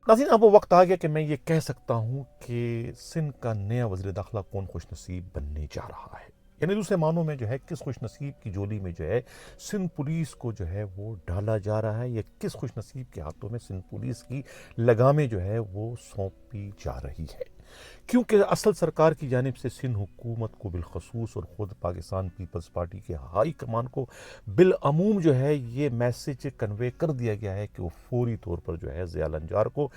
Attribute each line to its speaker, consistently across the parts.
Speaker 1: नाज़रीन, अब वो वक्त आ गया कि मैं ये कह सकता हूँ कि सिंध का नया वज़ीर दाखिला कौन खुश नसीब बनने जा रहा है। यानी दूसरे मानों में जो है किस खुश नसीब की झोली में जो है सिंध पुलिस को जो है वो डाला जा रहा है, या किस खुश नसीब के हाथों में सिंध पुलिस की लगामें जो है वो सौंपी जा रही है। क्योंकि असल सरकार की जानिब से सिंध हुकूमत को बिलखसूस और ख़ुद पाकिस्तान पीपल्स पार्टी के हाई कमान को बिलअमूम जो है ये मैसेज कन्वे कर दिया गया है कि वो फौरी तौर पर जो है ज़िया लंजार को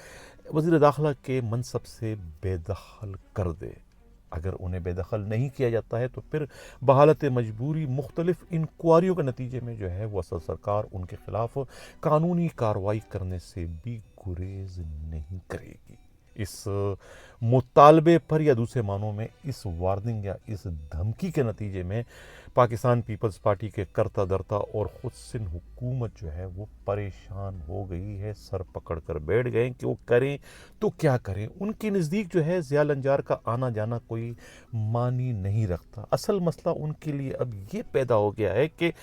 Speaker 1: वज़ीर दाखिला के मनसब से बेदखल कर दे। अगर उन्हें बेदखल नहीं किया जाता है तो फिर बहालत मजबूरी मुख्तलिफ इंक्वायरियों के नतीजे में जो है वो असल सरकार उनके खिलाफ कानूनी कार्रवाई करने से भी गुरेज नहीं करेगी। इस मुतालबे पर या दूसरे मानों में इस वार्निंग या इस धमकी के नतीजे में पाकिस्तान पीपल्स पार्टी के करता धरता और ख़ुद सिंध हुकूमत जो है वो परेशान हो गई है, सर पकड़ कर बैठ गए कि वो करें तो क्या करें। उनके नज़दीक जो है ज़िया लंजार का आना जाना कोई मानी नहीं रखता। असल मसला उनके लिए अब ये पैदा हो गया है कि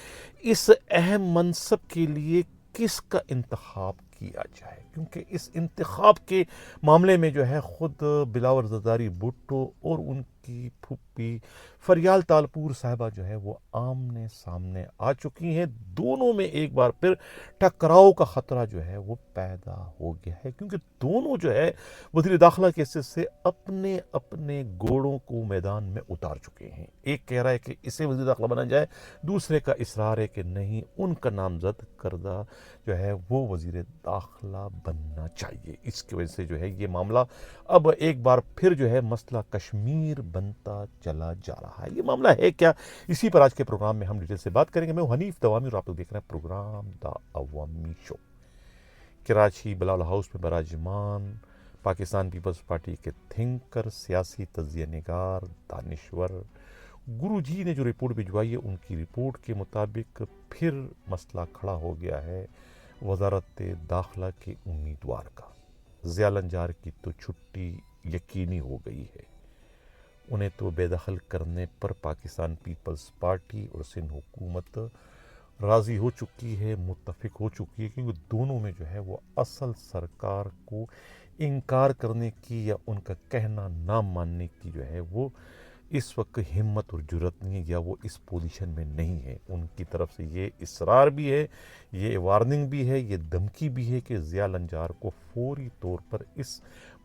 Speaker 1: इस अहम मनसब के लिए किसका इंतखाब किया जाए, क्योंकि इस इंतखाब के मामले में जो है ख़ुद बिलावल ज़रदारी भुट्टो और उनकी फुप्पी फरियाल तालपुर साहिबा जो है वो आमने सामने आ चुकी हैं। दोनों में एक बार फिर टकराव का ख़तरा जो है वो पैदा हो गया है, क्योंकि दोनों जो है वज़ीर दाखिला केसेस से अपने अपने घोड़ों को मैदान में उतार चुके हैं। एक कह रहा है कि इसे वज़ीर दाखिला बनाया जाए, दूसरे का इसरार है कि नहीं, उनका नामजद करदा जो है वो वज़ीर दाखिला बनना चाहिए। इसकी वजह से जो है ये मामला अब एक बार फिर जो है मसला कश्मीर बनता चला जा रहा है। ये मामला है क्या, इसी पर आज के प्रोग्राम में हम डिटेल से बात करेंगे। मैं हूं हनीफ दवामी और आप लोग देख रहे हैं program the Awami show. Karachi Bilawal house में बराजमान पाकिस्तान पीपल्स पार्टी के थिंकर, सियासी तज्ज़िया निगार, दानिश्वर गुरु जी ने जो रिपोर्ट भिजवाई है, उनकी रिपोर्ट के मुताबिक फिर मसला खड़ा हो गया है वजारत दाखिला के उम्मीदवार का। ज़िया लंजार की तो छुट्टी यकीनी हो गई है। उन्हें तो बेदखल करने पर पाकिस्तान पीपल्स पार्टी और सिंध हुकूमत राज़ी हो चुकी है, मुत्तफिक हो चुकी है, क्योंकि दोनों में जो है वो असल सरकार को इनकार करने की या उनका कहना ना मानने की जो है वो इस वक्त हिम्मत और जुर्रत नहीं है, या वो इस पोजीशन में नहीं है। उनकी तरफ से ये इसरार भी है, ये वार्निंग भी है, ये धमकी भी है कि ज़िया लंजार को फौरी तौर पर इस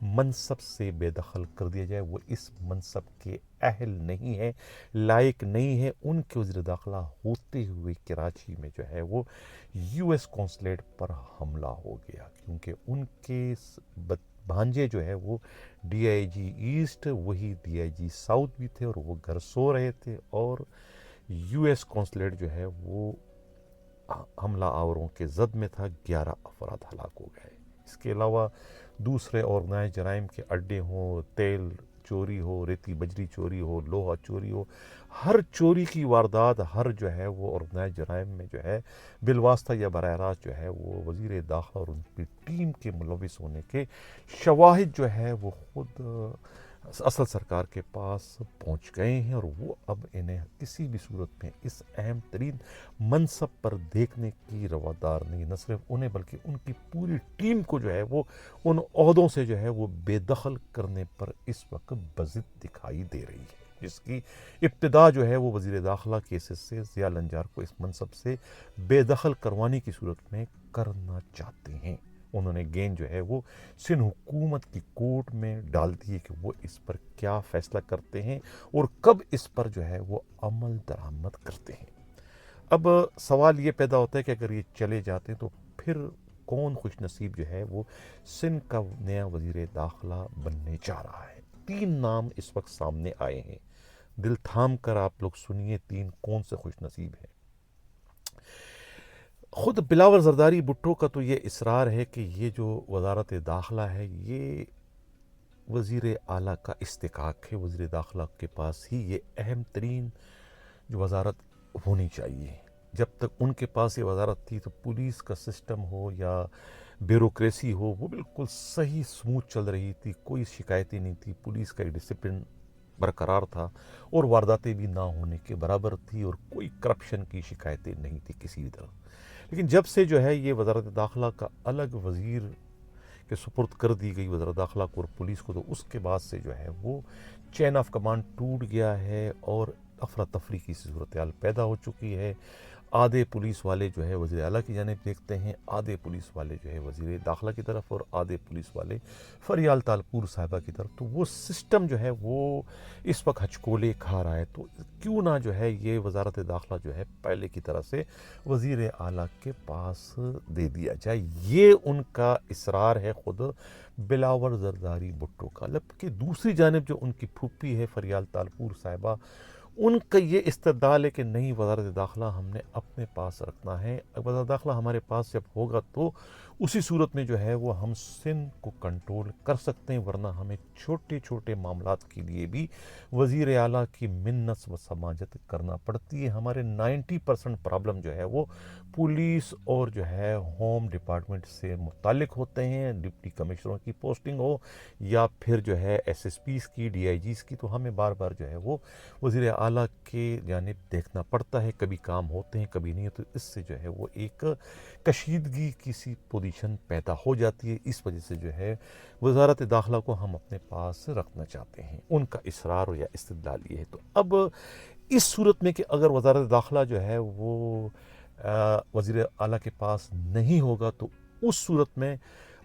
Speaker 1: मनसब से बेदखल कर दिया जाए। वो इस मनसब के अहल नहीं है, लायक नहीं है। उनके वज़ीर दाखिला होते हुए कराची में जो है वो यूएस कौंसलेट पर हमला हो गया, क्योंकि उनके भांजे जो है वो डीआईजी ईस्ट, वही डीआईजी साउथ भी थे, और वो घर सो रहे थे, और यूएस कौंसलेट जो है वो हमला आवरों के जद में था। 11 अफराद हलाक हो गए। इसके अलावा दूसरे ऑर्गेनाइज जराइम के अड्डे हों, तेल चोरी हो, रेती बजरी चोरी हो, लोहा चोरी हो, हर चोरी की वारदात, हर जो है वो ऑर्गेनाइज जराइम में जो है बिलवास्ता या बराह रास्त जो है वो वज़ीर दाखिला और उनकी टीम के मुलविस होने के शवाहिद जो है वो खुद असल सरकार के पास पहुंच गए हैं, और वो अब इन्हें किसी भी सूरत में इस अहम तरीन मनसब पर देखने की रवादार नहीं। न सिर्फ उन्हें बल्कि उनकी पूरी टीम को जो है वो उन ओहदों से जो है वो बेदखल करने पर इस वक्त बज़िद दिखाई दे रही है, जिसकी इब्तिदा जो है वो वज़ीर दाखिला केसेस से ज़िया लंजार को इस मनसब से बेदखल करवाने की सूरत में करना चाहते हैं। उन्होंने गेंद जो है वो सिंध हुकूमत की कोर्ट में डाल दी है कि वो इस पर क्या फ़ैसला करते हैं और कब इस पर जो है वो अमल दरामद करते हैं। अब सवाल ये पैदा होता है कि अगर ये चले जाते हैं तो फिर कौन खुश नसीब जो है वो सिंध का नया वज़ीर दाखिला बनने जा रहा है। 3 नाम इस वक्त सामने आए हैं। दिल थाम कर आप लोग सुनिए 3 कौन से खुश नसीब हैं। ख़ुद बिलावल ज़रदारी भुट्टो का तो ये इसरार है कि ये जो वज़ारत दाखिला है ये वज़ीर आला का इस्तिकाक है। वज़ीर दाखिला के पास ही ये अहम तरीन जो वज़ारत होनी चाहिए। जब तक उनके पास ये वज़ारत थी तो पुलिस का सिस्टम हो या ब्यूरोक्रेसी हो वो बिल्कुल सही स्मूथ चल रही थी, कोई शिकायतें नहीं थी, पुलिस का एक डिसिप्लिन बरकरार था और वारदातें भी ना होने के बराबर थी, और कोई करप्शन की शिकायतें नहीं थी किसी भी तरह। लेकिन जब से जो है ये वज़ारत दाखिला का अलग वज़ीर के सुपुर्द कर दी गई वज़ारत दाखिला को और पुलिस को, तो उसके बाद से जो है वो चेन ऑफ कमांड टूट गया है और अफरा तफरी की सूरत हाल पैदा हो चुकी है। आधे पुलिस वाले जो है वज़ीर आला की जानिब देखते हैं, आधे पुलिस वाले जो है वज़ीर दाखिला की तरफ, और आधे पुलिस वाले फरियाल तालपुर साहिबा की तरफ। तो वो सिस्टम जो है वो इस वक्त हचकोले खा रहा है। तो क्यों ना जो है ये वज़ारत दाखिला जो है पहले की तरह से वज़ीर आला के पास दे दिया जाए। ये उनका इसरार है ख़ुद बिलावल ज़रदारी भुट्टो का। जबकि दूसरी जानिब जो उनकी फूफी है फरियाल तालपुर साहिबा, उनका ये इस्तदलाल है कि नहीं, वज़ारत दाखिला हमने अपने पास रखना है। वज़ारत दाखिला हमारे पास जब होगा तो उसी सूरत में जो है वो हम सिंध को कंट्रोल कर सकते हैं, वरना हमें छोटे छोटे मामलात के लिए भी वज़ीर आला की मिन्नत व समाजत करना पड़ती है। हमारे 90% प्रॉब्लम जो है वो पुलिस और जो है होम डिपार्टमेंट से मुताल्लिक होते हैं। डिप्टी कमिश्नरों की पोस्टिंग हो या फिर जो है SSPs की, DIGs की, तो हमें बार बार जो है वो वज़ीर आला के जानिब देखना पड़ता है। कभी काम होते हैं, कभी नहीं, तो इससे जो है वो एक कशीदगी की सी पोजीशन पैदा हो जाती है। इस वजह से जो है वज़ारत दाखिला को हम अपने पास रखना चाहते हैं। उनका इसरार या इस्तदलाल ये है। तो अब इस सूरत में कि अगर वज़ारत दाखिला जो है वो वज़ीर आला के पास नहीं होगा, तो उस सूरत में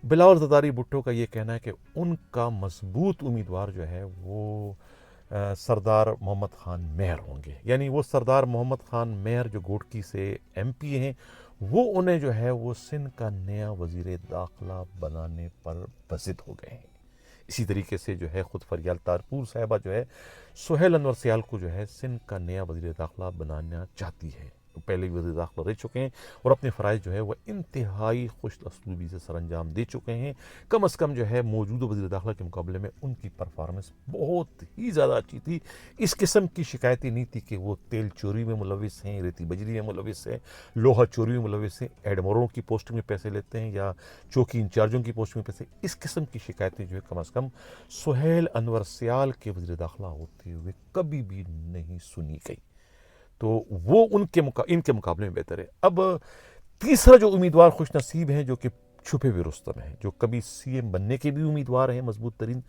Speaker 1: बिलावल ज़रदारी भुट्टो का ये कहना है कि उनका मजबूत उम्मीदवार जो है वो सरदार मोहम्मद ख़ान मेहर होंगे। यानी वो सरदार मोहम्मद ख़ान मेहर जो गोडकी से MP हैं, वो उन्हें जो है वो सिंध का नया वज़ीर दाखिला बनाने पर बज़िद हो गए हैं। इसी तरीके से जो है ख़ुद फरियाल तारपुर साहिबा जो है सुहेल अनवर सियाल को जो है सिंध का नया वज़ीर दाखिला बनाना चाहती है। पहले भी वज़ीर दाखिला रह चुके हैं और अपने फ़राइज़ जो है वह इंतहाई खुश असलूबी से सर अंजाम दे चुके हैं। कम अज़ कम जो है मौजूदा वज़ीर दाखिला के मुकाबले में उनकी परफॉर्मेंस बहुत ही ज़्यादा अच्छी थी। इस किस्म की शिकायतें नहीं थी कि वो तेल चोरी में मुलविस हैं, रेती बजरी में मुलविस हैं, लोहा चोरी में मुलविस हैं, एडमोरों की पोस्ट में पैसे लेते हैं या चौकी इंचार्जों की पोस्ट में पैसे। इस किस्म की शिकायतें जो है कम अज़ कम सुहेल अनवर सियाल के वज़ीर दाखिला होते हुए कभी भी नहीं सुनी गई। तो वो इनके मुकाबले में बेहतर है। अब तीसरा जो उम्मीदवार खुश नसीब हैं, जो कि छुपे हुए रुस्तम हैं, जो कभी CM बनने के भी उम्मीदवार हैं मजबूत तरीन,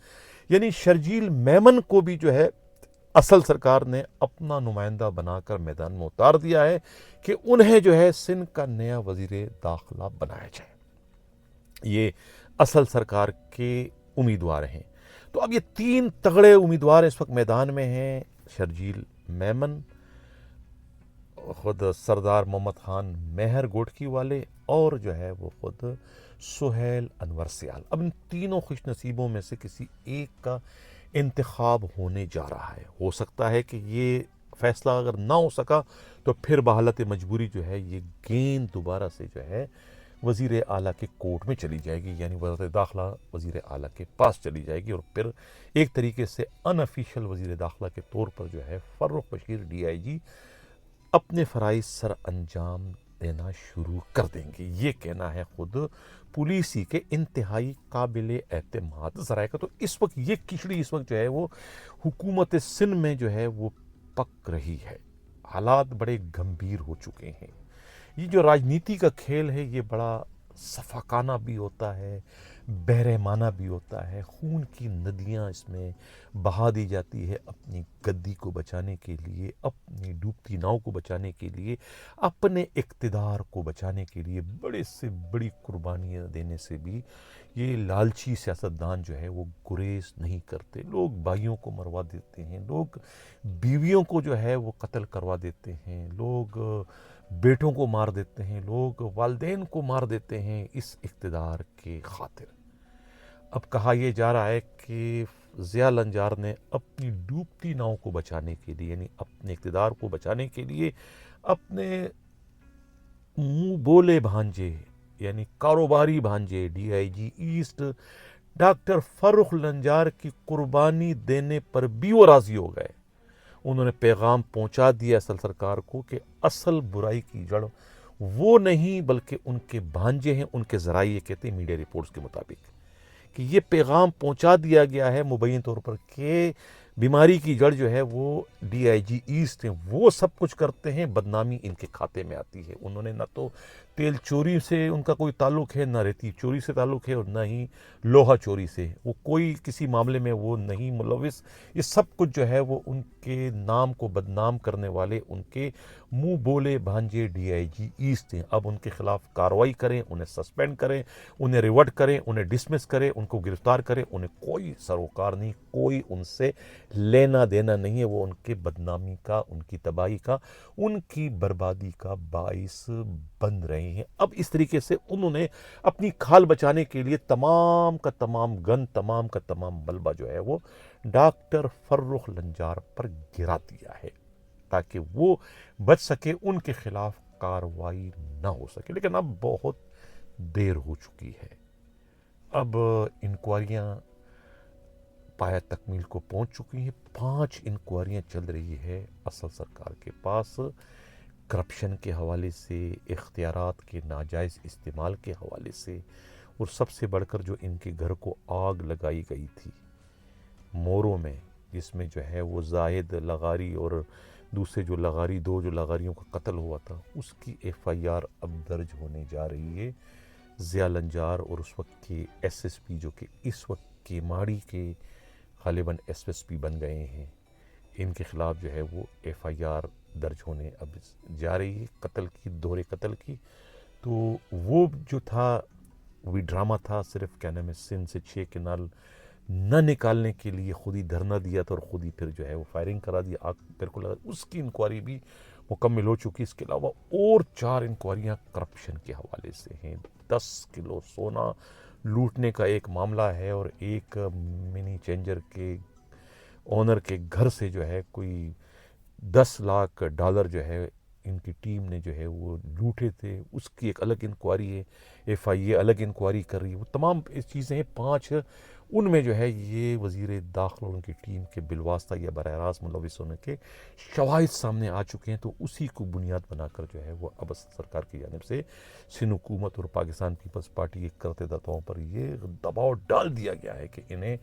Speaker 1: यानी शर्जील मेमन को भी जो है असल सरकार ने अपना नुमाइंदा बनाकर मैदान में उतार दिया है कि उन्हें जो है सिंध का नया वज़ीर दाखिला बनाया जाए। ये असल सरकार के उम्मीदवार हैं। तो अब ये 3 तगड़े उम्मीदवार इस वक्त मैदान में हैं, शर्जील मेमन, ख़ुद सरदार मोहम्मद ख़ान मेहर गोडकी वाले, और जो है वो ख़ुद सुहेल अनवर सियाल। अब इन तीनों खुश नसीबों में से किसी एक का इंतखाब होने जा रहा है। हो सकता है कि ये फ़ैसला अगर ना हो सका तो फिर बहालत मजबूरी जो है ये गेंद दोबारा से जो है वज़ीर आला के कोर्ट में चली जाएगी, यानी वज़ारत दाखिला वज़ीर आला के पास चली जाएगी और फिर एक तरीके से अनऑफिशियल वज़ीर दाखिला के तौर पर जो है फ़र्रुख बशीर DIG अपने फ़राइज़ सर अंजाम देना शुरू कर देंगे। ये कहना है ख़ुद पुलिस ही के इंतहाई काबिल एतमाद ज़राए का। तो इस वक्त ये खिचड़ी इस वक्त जो है वो हुकूमत सिंध में जो है वो पक रही है। हालात बड़े गंभीर हो चुके हैं। ये जो राजनीति का खेल है ये बड़ा सफाकाना भी होता है, बेरहमाना भी होता है। खून की नदियाँ इसमें बहा दी जाती है अपनी गद्दी को बचाने के लिए, अपनी डूबती नाव को बचाने के लिए, अपने इक़्तिदार को बचाने के लिए। बड़े से बड़ी कुर्बानियाँ देने से भी ये लालची सियासतदान जो है वो गुरेज नहीं करते। लोग भाइयों को मरवा देते हैं, लोग बीवियों को जो है वो कत्ल करवा देते हैं, लोग बेटों को मार देते हैं, लोग वालिदैन को मार देते हैं इस इक़्तिदार के खातिर। अब कहा यह जा रहा है कि ज़िया लंजार ने अपनी डूबती नाव को बचाने के लिए, यानी अपने इक़्तिदार को बचाने के लिए, अपने मुँह बोले भांजे यानी कारोबारी भांजे DIG east doctor Farrukh Lanjar की कुर्बानी देने पर भी वो राज़ी हो गए। उन्होंने पैगाम पहुंचा दिया असल सरकार को कि असल बुराई की जड़ वो नहीं बल्कि उनके भांजे हैं। उनके ज़राए ये कहते हैं मीडिया रिपोर्ट्स के मुताबिक कि ये पैगाम पहुंचा दिया गया है मुबैन तौर पर कि बीमारी की जड़ जो है वो DIG ईस्ट हैं। वो सब कुछ करते हैं, बदनामी इनके खाते में आती है। उन्होंने ना तो तेल चोरी से उनका कोई ताल्लुक़ है, ना रेती चोरी से ताल्लुक़ है और ना ही लोहा चोरी से। वो कोई किसी मामले में वो नहीं मुलविस। ये सब कुछ जो है वो उनके नाम को बदनाम करने वाले उनके मुंह बोले भांजे DIG ईस्ट हैं। अब उनके खिलाफ कार्रवाई करें, उन्हें सस्पेंड करें, उन्हें रिवर्ट करें, उन्हें डिसमिस करें, उनको गिरफ्तार करें। उन्हें कोई सरोकार नहीं, कोई उनसे लेना देना नहीं है। वो उनके बदनामी का, उनकी तबाही का, उनकी बर्बादी का बाइस बन रहे हैं। अब इस तरीके से उन्होंने अपनी खाल बचाने के लिए तमाम का तमाम गन, तमाम का तमाम मलबा जो है वो डॉक्टर फर्रुख लंजार पर गिरा दिया है ताकि वो बच सके, उनके खिलाफ कार्रवाई ना हो सके। लेकिन अब बहुत देर हो चुकी है। अब इंक्वायरियां पाया तकमील को पहुंच चुकी हैं। 5 इंक्वायरियां चल रही है असल सरकार के पास, करप्शन के हवाले से, इख्तियारात के नाजायज़ इस्तेमाल के हवाले से, और सबसे बढ़कर जो इनके घर को आग लगाई गई थी मोरों में, जिसमें जो है वो जाहिद लगारी और दूसरे जो लगारी, 2 जो लगारियों का कत्ल हुआ था, उसकी FIR अब दर्ज होने जा रही है। ज़िया लंजार और उस वक्त के SSP जो कि इस वक्त के माड़ी के गालिबन SSP बन गए हैं, इनके ख़िलाफ़ जो है वो FIR दर्ज होने अब जा रही है, कत्ल की, दोहरे कत्ल की। तो वो जो था वही ड्रामा था, सिर्फ क्या नाम है, सिंध से 6 किनाल न निकालने के लिए खुद ही धरना दिया था और खुद ही फिर जो है वो फायरिंग करा दी, आग मेरे को लगा। उसकी इंक्वायरी भी मुकम्मल हो चुकी। इसके अलावा और 4 इंक्वायरियाँ करप्शन के हवाले से हैं। 10 किलो सोना लूटने का एक मामला है और एक मिनी चेंजर के ओनर के घर से जो है कोई $10 लाख जो है इनकी टीम ने जो है वो लूटे थे, उसकी एक अलग इंक्वायरी है। FIA अलग इंक्वायरी कर रही है। वो तमाम चीज़ें हैं 5। उनमें जो है ये वज़ीर दाखिला और उनकी टीम के बिलवास्ता या बराह रास्त मुलविस होने के शवाहिद सामने आ चुके हैं। तो उसी को बुनियाद बनाकर जो है वो अब सरकार की जानिब से सिंध हुकूमत और पाकिस्तान पीपल्स पार्टी के करते दाताओं पर ये दबाव डाल दिया गया है कि इन्हें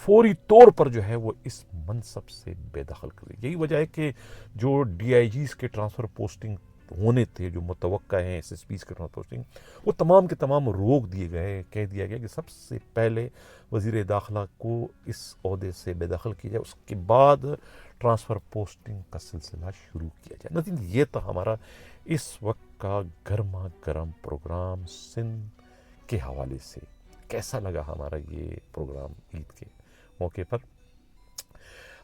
Speaker 1: फौरी तौर पर जो है वो इस मनसब से बेदखल करें। यही वजह है कि जो DIGs के ट्रांसफ़र पोस्टिंग होने थे, जो मुतवक्का हैं SSPs के ट्रांसफ़र पोस्टिंग, वो तमाम के तमाम रोक दिए गए। कह दिया गया कि सबसे पहले वज़ीर दाखिला को इस ओहदे से बेदखल किया जाए, उसके बाद ट्रांसफ़र पोस्टिंग का सिलसिला शुरू किया जाए। नतीजन ये था हमारा इस वक्त का गर्मा गर्म प्रोग्राम सिंध के हवाले से। कैसा लगा हमारा ये प्रोग्राम ईद के मौके पर?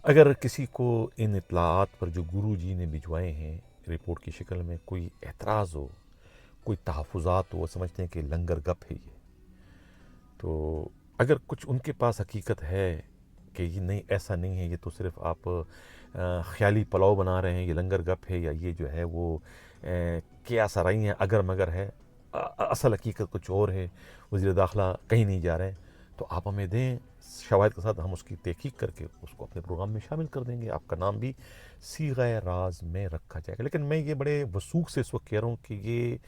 Speaker 1: अगर किसी को इन इत्तलाआत पर जो गुरु जी ने भिजवाए हैं रिपोर्ट की शक्ल में कोई एतराज़ हो, कोई तहफ़्फ़ुज़ात हो, वो समझते हैं कि लंगर गप है ये, तो अगर कुछ उनके पास हकीकत है कि ये नहीं, ऐसा नहीं है, ये तो सिर्फ आप ख़याली पुलाव बना रहे हैं, ये लंगर गप है, या ये जो है वो क्या सराई है, अगर मगर है, असल हकीकत कुछ और है, वज़ीर दाखिला कहीं नहीं जा रहे हैं, तो आप हमें दें शवाहिद के साथ, हम उसकी तहक़ीक़ करके उसको अपने प्रोग्राम में शामिल कर देंगे। आपका नाम भी सीग़े राज में रखा जाएगा। लेकिन मैं ये बड़े वसूख से इस वक्त कह रहा हूँ कि ये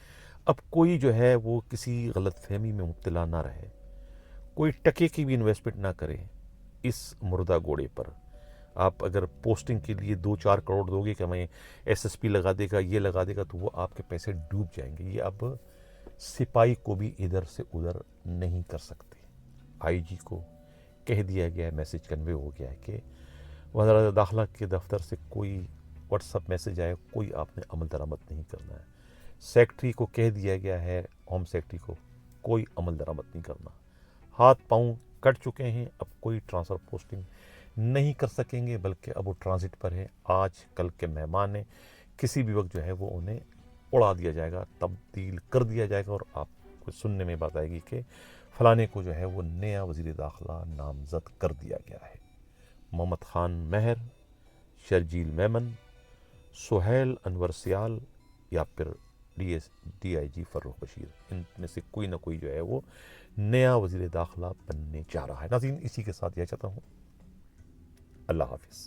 Speaker 1: अब कोई जो है वो किसी गलतफहमी में मुब्तला ना रहे, कोई टके की भी इन्वेस्टमेंट ना करे इस मुर्दा घोड़े पर। आप अगर पोस्टिंग के लिए 2-4 करोड़ दोगे कि हमें SSP लगा देगा, ये लगा देगा, तो वो आपके पैसे डूब जाएंगे। ये अब सिपाही को भी इधर से उधर नहीं कर सकते। IG को कह दिया गया है, मैसेज कन्वे हो गया है कि वज़ीर दाखिला के दफ्तर से कोई व्हाट्सअप मैसेज आए, कोई आपने अमल दरामद नहीं करना है। सेक्रेटरी को कह दिया गया है, होम सेक्रेटरी को, कोई अमल दरामद नहीं करना। हाथ पाँव कट चुके हैं, अब कोई ट्रांसफ़र पोस्टिंग नहीं कर सकेंगे, बल्कि अब वो ट्रांजिट पर है। आज कल के मेहमान हैं, किसी भी वक्त जो है वो उन्हें उड़ा दिया जाएगा, तब्दील कर दिया जाएगा, और आपको सुनने में बात आएगी कि फलाने को जो है वो नया वज़ीर दाखिला नामज़द कर दिया गया है। मोहम्मद ख़ान महर, शर्जील मेमन, सुहेल अनवर सियाल या फिर DIG फ़र्रुख बशीर, इनमें से कोई ना कोई जो है वो नया वज़ीर दाखिला बनने जा रहा है। नाज़रीन, इसी के साथ यह चाहता हूँ, अल्लाह हाफ़िज़।